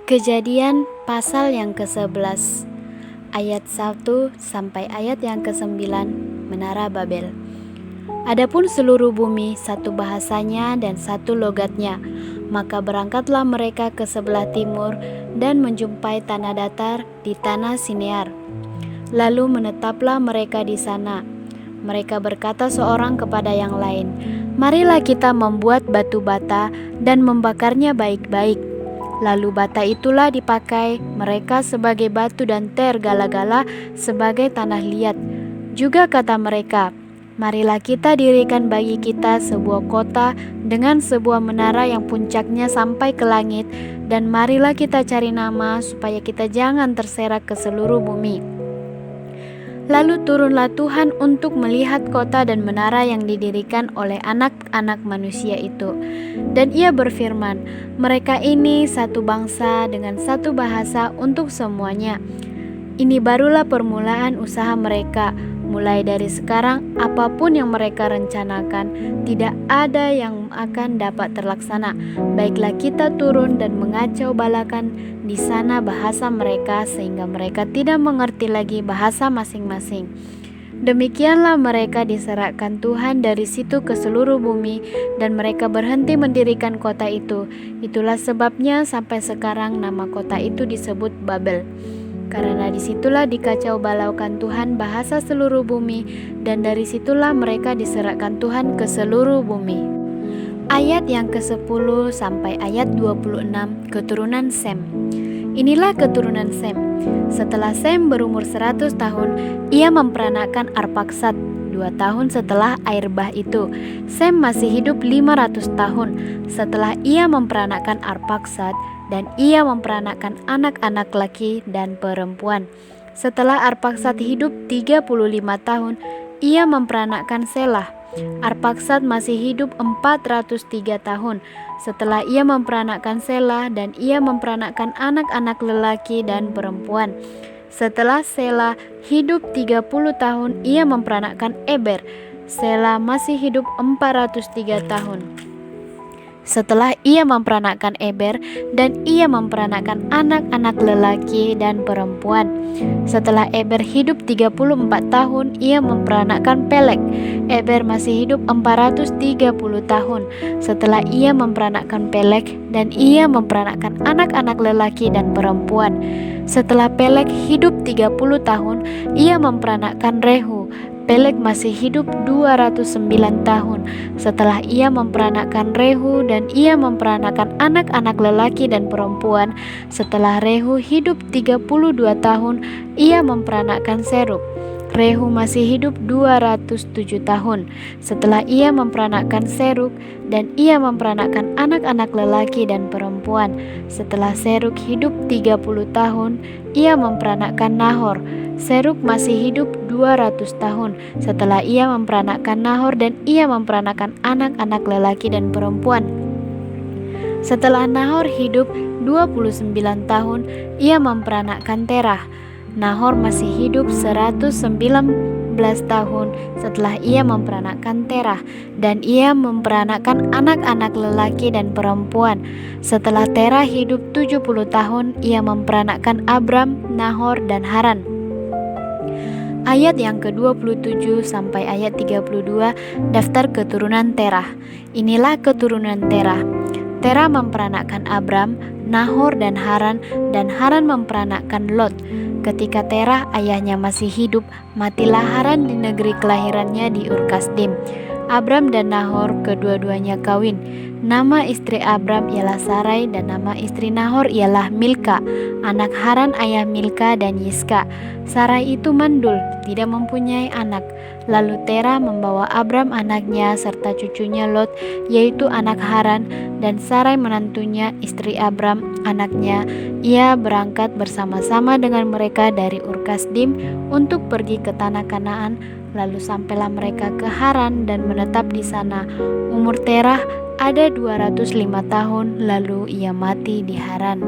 Kejadian pasal yang ke-11 ayat 1 sampai ayat yang ke-9 Menara Babel. Adapun seluruh bumi satu bahasanya dan satu logatnya, maka berangkatlah mereka ke sebelah timur dan menjumpai tanah datar di tanah Sinear. Lalu menetaplah mereka di sana. Mereka berkata seorang kepada yang lain, "Marilah kita membuat batu bata dan membakarnya baik-baik." Lalu bata itulah dipakai mereka sebagai batu dan gala-gala sebagai tanah liat. Juga kata mereka, "Marilah kita dirikan bagi kita sebuah kota dengan sebuah menara yang puncaknya sampai ke langit, dan marilah kita cari nama supaya kita jangan terserak ke seluruh bumi." Lalu turunlah Tuhan untuk melihat kota dan menara yang didirikan oleh anak-anak manusia itu. Dan ia berfirman, "Mereka ini satu bangsa dengan satu bahasa untuk semuanya. Ini barulah permulaan usaha mereka. Mulai dari sekarang, apapun yang mereka rencanakan, tidak ada yang akan dapat terlaksana. Baiklah kita turun dan mengacau balakan di sana bahasa mereka, sehingga mereka tidak mengerti lagi bahasa masing-masing." Demikianlah mereka diserahkan Tuhan dari situ ke seluruh bumi, dan mereka berhenti mendirikan kota itu. Itulah sebabnya sampai sekarang nama kota itu disebut Babel. Karena disitulah dikacau balaukan Tuhan bahasa seluruh bumi, dan dari situlah mereka diserahkan Tuhan ke seluruh bumi. Ayat yang ke-10 sampai ayat 26, keturunan Sem. Inilah keturunan Sem. Setelah Sem berumur 100 tahun, ia memperanakkan Arpaksad. 2 tahun setelah air bah itu, Sem masih hidup 500 tahun setelah ia memperanakkan Arpaksad, dan ia memperanakkan anak-anak laki dan perempuan. Setelah Arpaksad hidup 35 tahun, ia memperanakkan Selah. Arpaksad masih hidup 403 tahun setelah ia memperanakkan Selah, dan ia memperanakkan anak-anak lelaki dan perempuan. Setelah Selah hidup 30 tahun, ia memperanakkan Eber. Selah masih hidup 403 tahun setelah ia memperanakkan Eber, dan ia memperanakkan anak-anak lelaki dan perempuan. Setelah Eber hidup 34 tahun, ia memperanakkan Peleg. Eber masih hidup 430 tahun setelah ia memperanakkan Peleg, dan ia memperanakkan anak-anak lelaki dan perempuan. Setelah Peleg hidup 30 tahun, ia memperanakkan Rehu. Peleg masih hidup 209 tahun setelah ia memperanakkan Rehu, dan ia memperanakkan anak-anak lelaki dan perempuan. Setelah Rehu hidup 32 tahun, ia memperanakkan Serug. Rehu masih hidup 207 tahun setelah ia memperanakkan Serug, dan ia memperanakkan anak-anak lelaki dan perempuan. Setelah Serug hidup 30 tahun, ia memperanakkan Nahor. Serug masih hidup 200 tahun setelah ia memperanakkan Nahor, dan ia memperanakkan anak-anak lelaki dan perempuan. Setelah Nahor hidup 29 tahun, ia memperanakkan Terah. Nahor masih hidup 119 tahun setelah ia memperanakkan Terah, dan ia memperanakkan anak-anak lelaki dan perempuan. Setelah Terah hidup 70 tahun, ia memperanakkan Abram, Nahor, dan Haran. Ayat yang ke-27 sampai ayat 32, daftar keturunan Terah. Inilah keturunan Terah. Terah memperanakkan Abram, Nahor, dan Haran memperanakkan Lot. Ketika Terah ayahnya masih hidup, matilah Haran di negeri kelahirannya di Ur-Kasdim. Abram dan Nahor kedua-duanya kawin. Nama istri Abram ialah Sarai, dan nama istri Nahor ialah Milka. Anak Haran ayah Milka dan Yiska. Sarai itu mandul, tidak mempunyai anak. Lalu Terah membawa Abram anaknya serta cucunya Lot, yaitu anak Haran, dan Sarai menantunya istri Abram anaknya. Ia berangkat bersama-sama dengan mereka dari Ur-Kasdim untuk pergi ke tanah Kanaan. Lalu sampailah mereka ke Haran dan menetap di sana. Umur Terah ada 205 tahun, lalu ia mati di Haran.